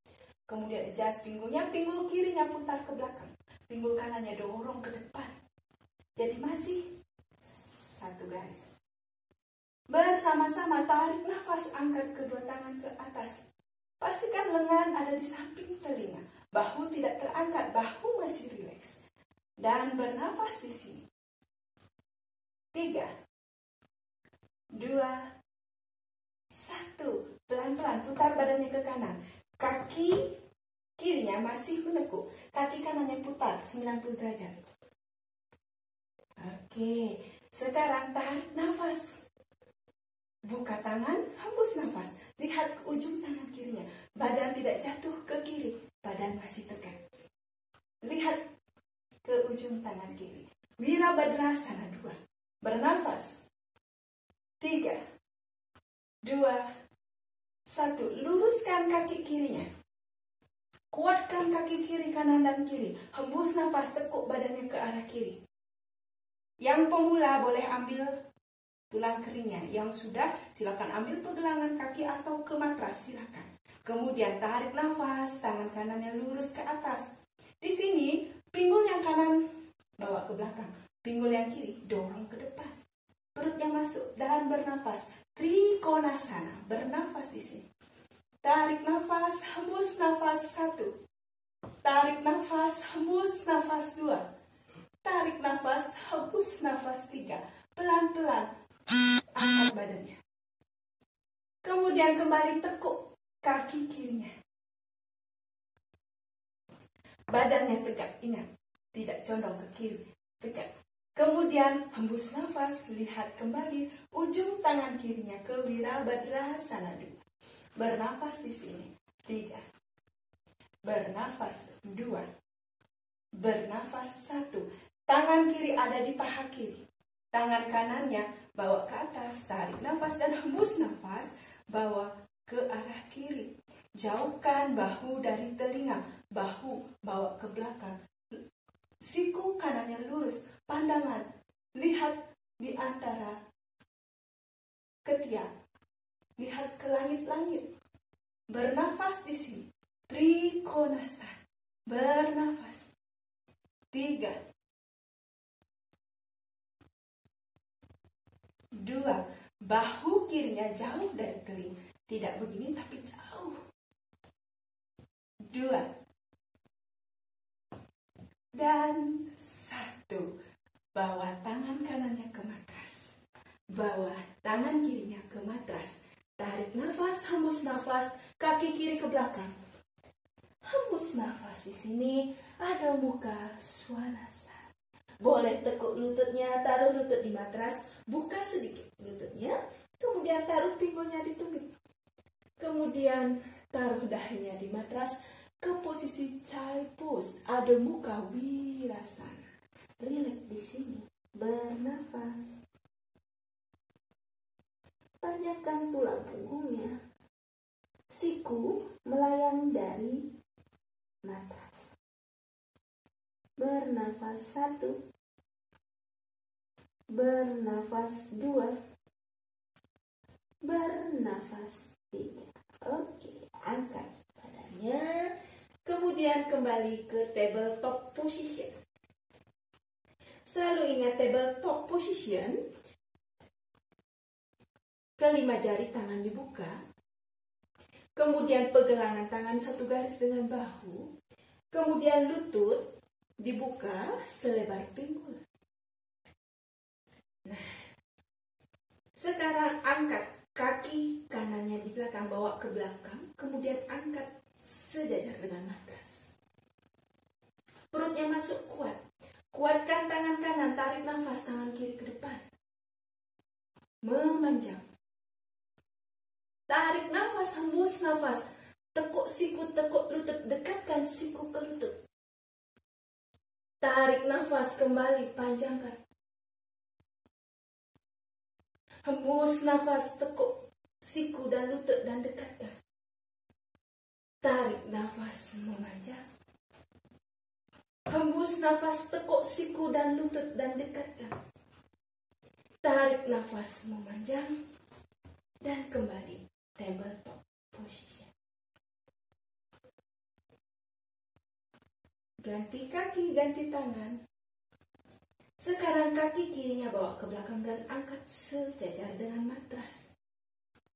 Kemudian adjust pinggulnya, pinggul kirinya putar ke belakang. Pinggul kanannya dorong ke depan. Jadi masih satu garis. Bersama-sama tarik nafas, angkat kedua tangan ke atas. Pastikan lengan ada di samping telinga. Bahu tidak terangkat, bahu masih rileks. Dan bernafas di sini. 3, 2, 1. Pelan-pelan putar badannya ke kanan. Kaki kirinya masih menekuk. Kaki kanannya putar 90 derajat. Oke, sekarang tarik nafas. Buka tangan, hembus nafas. Lihat ke ujung tangan kirinya. Badan tidak jatuh ke kiri. Badan masih tegak. Lihat ke ujung tangan kiri. Wirabhadrasana 2. Bernafas. 3, 2, 1. Luruskan kaki kirinya. Kuatkan kaki kiri, kanan, dan kiri. Hembus nafas, tekuk badannya ke arah kiri. Yang pemula boleh ambil tulang keringnya. Yang sudah silakan ambil pergelangan kaki atau ke matras, silakan. Kemudian tarik nafas, tangan kanannya lurus ke atas. Di sini pinggul yang kanan bawa ke belakang, pinggul yang kiri dorong ke depan. Perutnya masuk dan bernafas. Trikonasana, bernafas di sini. Tarik nafas, hembus nafas 1. Tarik nafas, hembus nafas 2. Tarik nafas, hembus nafas 3. Pelan-pelan angkat badannya. Kemudian kembali tekuk kaki kirinya. Badannya tegak, ingat, tidak condong ke kiri, tegak. Kemudian hembus nafas, lihat kembali ujung tangan kirinya ke Wirabhadrasana 2. Bernafas di sini. 3. Bernafas 2. Bernafas 1. Tangan kiri ada di paha kiri. Tangan kanannya bawa ke atas, tarik nafas dan hembus nafas, bawa ke arah kiri. Jauhkan bahu dari telinga, bahu bawa ke belakang. Siku kanannya lurus, pandangan lihat di antara ketiak, lihat ke langit-langit. Bernafas di sini. Trikonasana. Bernafas. 3, 2. Bahu kirinya jauh dari telinga. Tidak begini tapi jauh. 2. Dan 1. Bawa tangan kanannya ke matras. Bawa tangan kirinya ke matras. Tarik nafas, hembus nafas, kaki kiri ke belakang. Hembus nafas di sini, ada muka swanasana. Boleh tekuk lututnya, taruh lutut di matras, buka sedikit lututnya, kemudian taruh pinggulnya di tumit. Kemudian taruh dahinya di matras ke posisi child pose, ada muka wirasana. Rileks di sini, bernafas. Panjatkan tulang punggungnya. Siku melayang dari matras. Bernafas 1. Bernafas 2. Bernafas 3. Oke, angkat badannya. Kemudian kembali ke tabletop position. Selalu ingat tabletop position. Kelima jari tangan dibuka. Kemudian pergelangan tangan satu garis dengan bahu. Kemudian lutut dibuka selebar pinggul. Nah, sekarang angkat kaki kanannya di belakang, bawa ke belakang. Kemudian angkat sejajar dengan matras. Perut memanjang. Tarik nafas, hembus nafas. Tekuk siku, tekuk lutut, dekatkan siku ke lutut. Tarik nafas kembali, panjangkan. Hembus nafas, tekuk siku dan lutut dan dekatkan. Tarik nafas, memanjang. Hembus nafas, tekuk siku dan lutut dan dekatkan. Tarik nafas, memanjang. Dan kembali, tabletop position. Ganti kaki, ganti tangan. Sekarang kaki kirinya bawa ke belakang dan angkat sejajar dengan matras.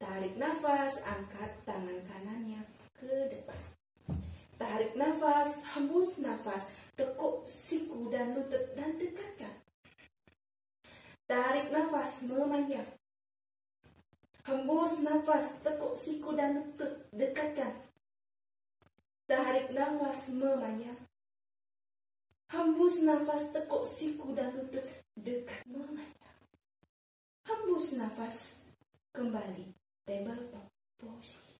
Tarik nafas, angkat tangan kanannya ke depan. Tarik nafas, hembus nafas, tekuk siku dan lutut dan dekatkan. Tarik nafas, memanjang. Hembus nafas, tekuk siku dan lutut, dekatkan. Tarik nafas, memanjang. Hembus nafas, tekuk siku dan lutut, dekat, memanjang. Hembus nafas, kembali, tabletop posisi.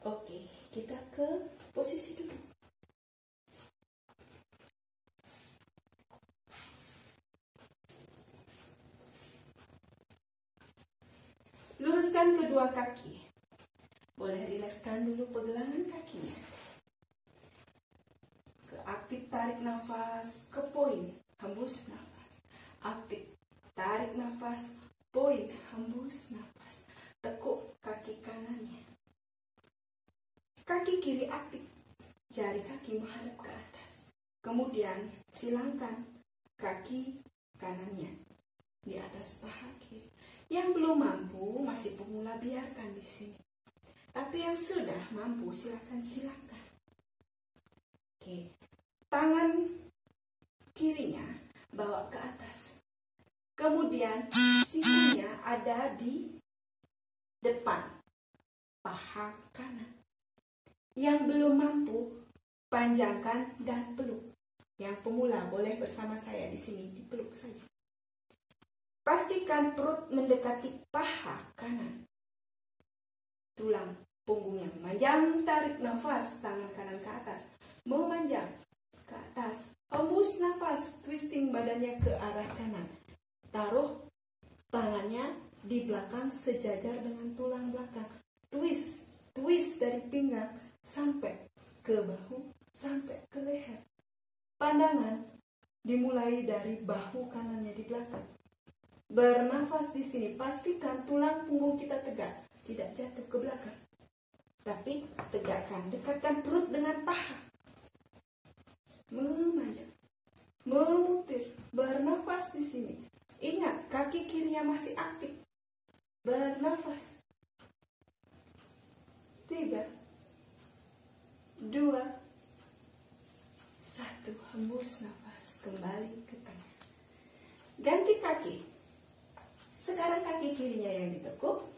Oke, kita ke posisi duduk. Luruskan kedua kaki. Boleh rilekskan dulu pergelangan kakinya. Ke aktif, tarik nafas, ke poin, hembus nafas. Aktif, tarik nafas, poin, hembus nafas. Tekuk kaki kanannya. Kaki kiri aktif, jari kaki menghadap ke atas. Kemudian silangkan kaki kanannya di atas paha kiri. Yang belum mampu, masih pemula, biarkan di sini. Tapi yang sudah mampu, silakan. Oke, tangan kirinya bawa ke atas. Kemudian sikunya ada di depan paha kanan. Yang belum mampu, panjangkan dan peluk. Yang pemula boleh bersama saya di sini, dipeluk saja. Pastikan perut mendekati paha kanan. Tulang punggungnya memanjang, tarik nafas, tangan kanan ke atas. Memanjang ke atas. Hembus nafas, twisting badannya ke arah kanan. Taruh tangannya di belakang sejajar dengan tulang belakang. Twist dari pinggang sampai ke bahu, sampai ke leher. Pandangan dimulai dari bahu kanannya di belakang. Bernafas di sini, pastikan tulang punggung kita tegak, tidak jatuh ke belakang. Tapi tegakkan, dekatkan perut dengan paha. Memanjang, memutir, bernafas di sini. Ingat, kaki kirinya masih aktif. Bernafas. 3, 2, 1. Hembus nafas, kembali ke tengah. Ganti kaki. Sekarang kaki kirinya yang ditekuk.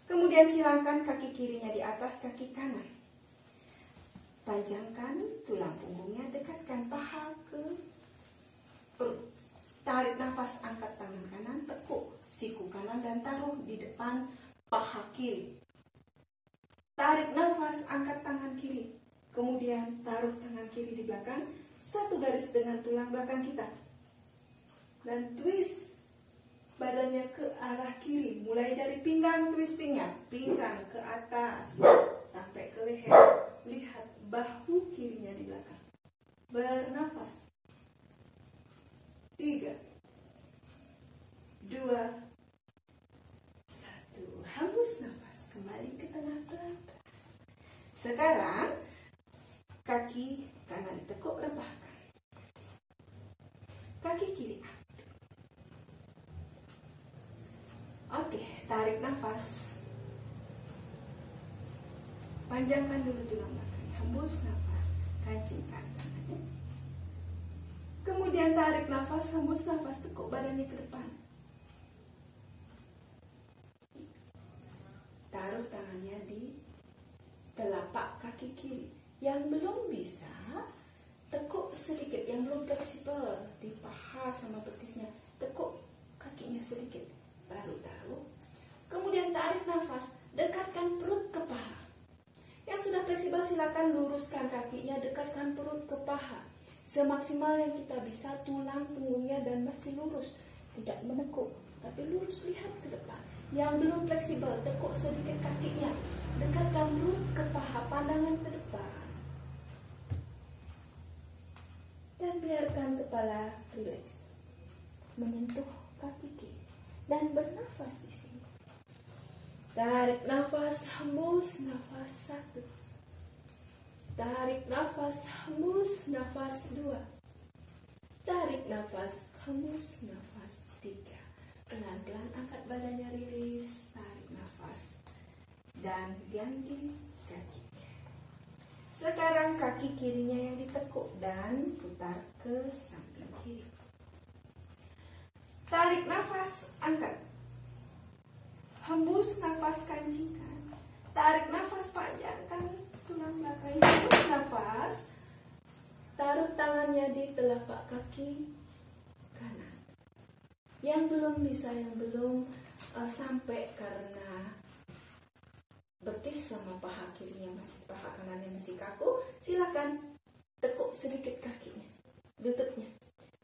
Kemudian silangkan kaki kirinya di atas kaki kanan. Panjangkan tulang punggungnya, dekatkan paha ke perut. Tarik nafas, angkat tangan kanan, tekuk siku kanan dan taruh di depan paha kiri. Tarik nafas, angkat tangan kiri. Kemudian taruh tangan kiri di belakang, satu garis dengan tulang belakang kita. Dan twist badannya ke arah kiri, mulai dari pinggang twistingnya, pinggang ke atas sampai ke leher. Lihat bahu kirinya di belakang. Bernafas. 3, 2, 1. Hembus nafas, kembali ke tengah pelan-pelan. Sekarang kaki kanan ditekuk, rebahkan. Kaki kiri. Oke, tarik nafas. Panjangkan dulu tulang belakang. Hembus nafas, kancingkan tangannya. Kemudian tarik nafas, hembus nafas, tekuk badannya ke depan. Taruh tangannya di telapak kaki kiri. Yang belum bisa, tekuk sedikit. Yang belum fleksibel di paha sama betisnya, tekuk kakinya sedikit. luruskan kakinya, dekatkan perut ke paha. Semaksimal yang kita bisa, tulang punggungnya dan masih lurus, tidak menekuk, tapi lurus, lihat ke depan. Yang belum fleksibel, tekuk sedikit kakinya, dekatkan perut ke paha, pandangan ke depan. Dan biarkan kepala rileks, menyentuh kaki kiri, dan bernafas di sini. Tarik nafas, hembus, nafas 1. Tarik nafas, hembus, nafas 2. Tarik nafas, hembus, nafas 3. Pelan-pelan angkat badannya, rilis, tarik nafas. Dan ganti kakinya. Sekarang kaki kirinya yang ditekuk dan putar ke samping kiri. Tarik nafas, angkat. Hembus nafas, kancingkan. Tarik nafas, panjangkan tulang belakang. Hembus nafas. Taruh tangannya di telapak kaki kanan. Yang belum bisa, yang belum sampai karena betis sama paha kirinya masih, paha kanannya masih kaku, silakan tekuk sedikit kakinya, lututnya.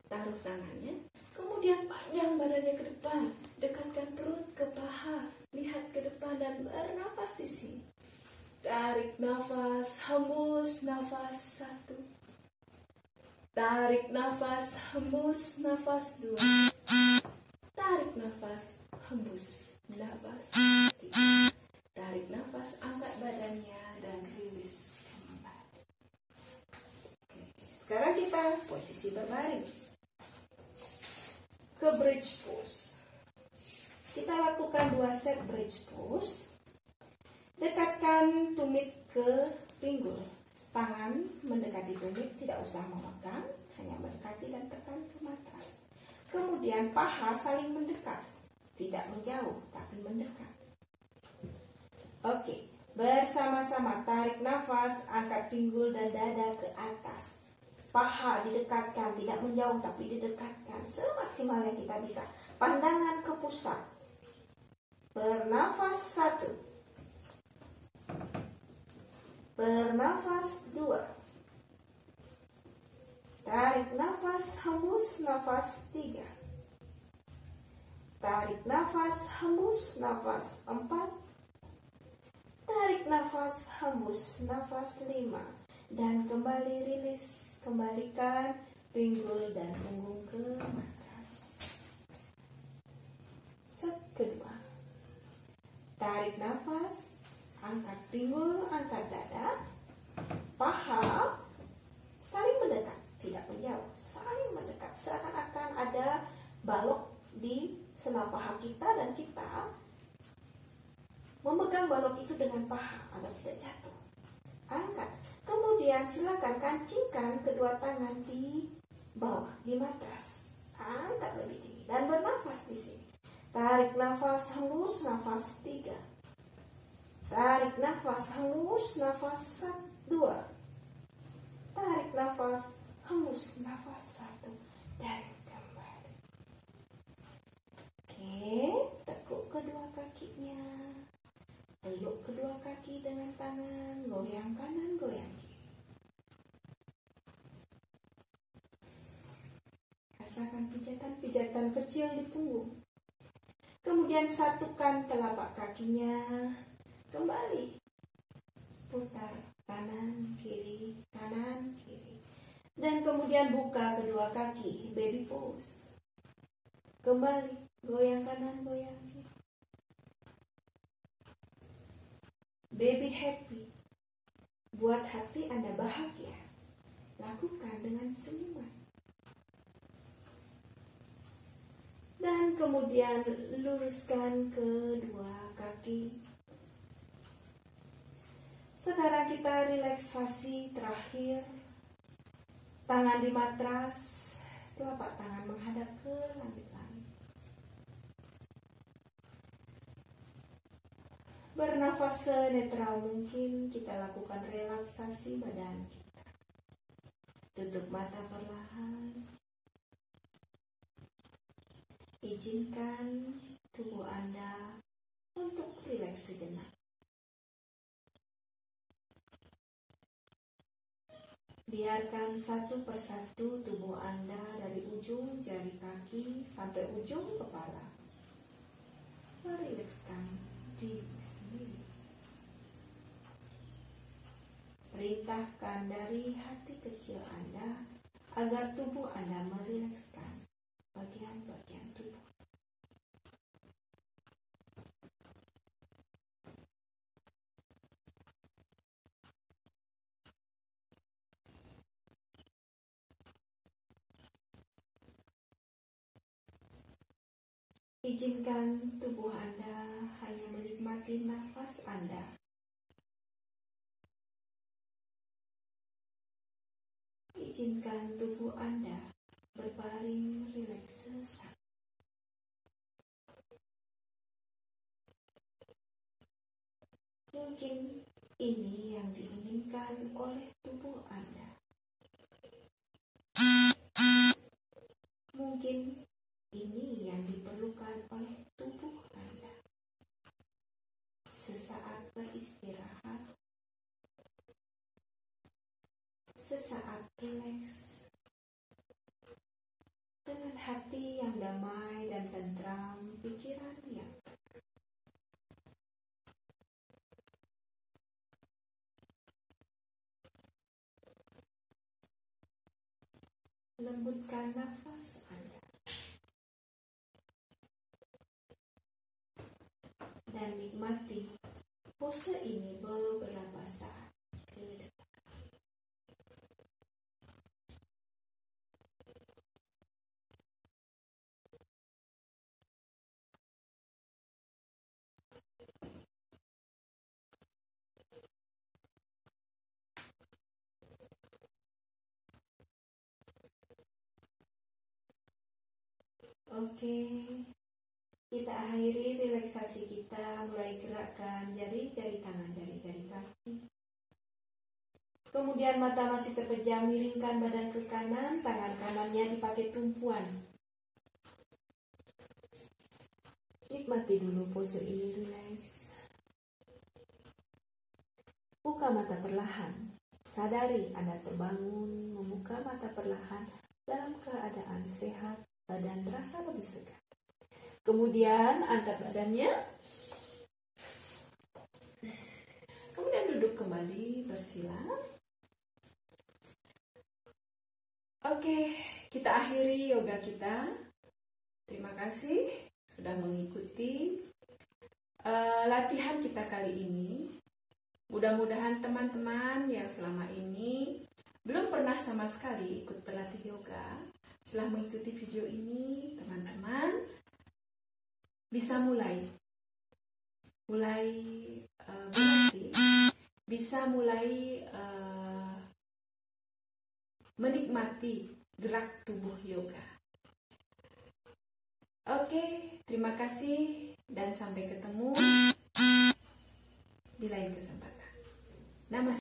Taruh tangannya, kemudian panjang badannya ke depan, dekatkan perut ke paha, lihat ke depan dan bernafas di sini. Tarik nafas, hembus, nafas 1. Tarik nafas, hembus, nafas 2. Tarik nafas, hembus, nafas 3. Tarik nafas, angkat badannya dan rilis kembali. Oke, sekarang kita posisi berbaring ke bridge pose. Kita lakukan 2 set bridge pose. Dekatkan tumit ke pinggul. Tangan mendekati tumit, tidak usah memegang, hanya mendekati dan tekan ke matras. Kemudian paha saling mendekat, tidak menjauh tapi mendekat. Oke, bersama-sama tarik nafas, angkat pinggul dan dada ke atas. Paha didekatkan, tidak menjauh tapi didekatkan semaksimal yang kita bisa. Pandangan ke pusat. Bernafas 1. Bernafas 2. Tarik nafas, hembus, nafas 3. Tarik nafas, hembus, nafas 4. Tarik nafas, hembus, nafas 5. Dan kembali rilis, kembalikan pinggul dan punggung ke matras. Set kedua. Tarik nafas, angkat pinggul, angkat dada. Paha saling mendekat, tidak menjauh, saling mendekat. Seakan-akan ada balok di sela paha kita dan kita memegang balok itu dengan paha agar tidak jatuh. Angkat. Kemudian silakan kancingkan kedua tangan di bawah, di matras. Angkat lebih tinggi dan bernafas di sini. Tarik nafas, hembus, nafas 3. Tarik nafas, hembus, nafas 2. Tarik nafas, hembus, nafas 1. Dan kembali. Oke, tekuk kedua kakinya. Peluk kedua kaki dengan tangan, goyang kanan, goyang kiri. Rasakan pijatan-pijatan kecil di punggung. Kemudian satukan telapak kakinya, kembali. Putar kanan, kiri, kanan, kiri. Dan kemudian buka kedua kaki, baby pose. Kembali, goyang kanan, goyang kiri. Baby happy. Buat hati Anda bahagia. Lakukan dengan senyuman. Dan kemudian luruskan kedua kaki. Sekarang kita relaksasi terakhir. Tangan di matras, telapak tangan menghadap ke langit-langit. Bernafas senetral mungkin, kita lakukan relaksasi badan kita. Tutup mata perlahan. Izinkan tubuh Anda untuk rileks sejenak. Biarkan satu persatu tubuh Anda dari ujung jari kaki sampai ujung kepala merilekskan diri sendiri. Perintahkan dari hati kecil Anda agar tubuh Anda merilekskan bagian-bagian tubuh. Izinkan tubuh Anda hanya menikmati nafas Anda. Izinkan tubuh Anda berbaring rileks sesaat. Mungkin ini yang diinginkan oleh tubuh Anda. Mungkin ini yang diperlukan oleh tubuh Anda. Sesaat beristirahat, sesaat rileks, dengan hati yang damai dan tentram, pikiran yang lembutkan nafas Anda dan nikmati pose ini beberapa saat ke depan. Oke, kita akhiri relaksasi kita, mulai gerakkan jari-jari tangan, jari-jari kaki. Kemudian mata masih terpejam, miringkan badan ke kanan, tangan kanannya dipakai tumpuan. Nikmati dulu pose ini, rileks. Buka mata perlahan. Sadari Anda terbangun, membuka mata perlahan dalam keadaan sehat, badan terasa lebih segar. Kemudian angkat badannya. Kemudian duduk kembali bersila. Oke, kita akhiri yoga kita. Terima kasih sudah mengikuti latihan kita kali ini. Mudah-mudahan teman-teman yang selama ini belum pernah sama sekali ikut berlatih yoga, setelah mengikuti video ini, teman-teman bisa mulai berlatih, bisa mulai menikmati gerak tubuh yoga. Oke, terima kasih dan sampai ketemu di lain kesempatan. Namaste.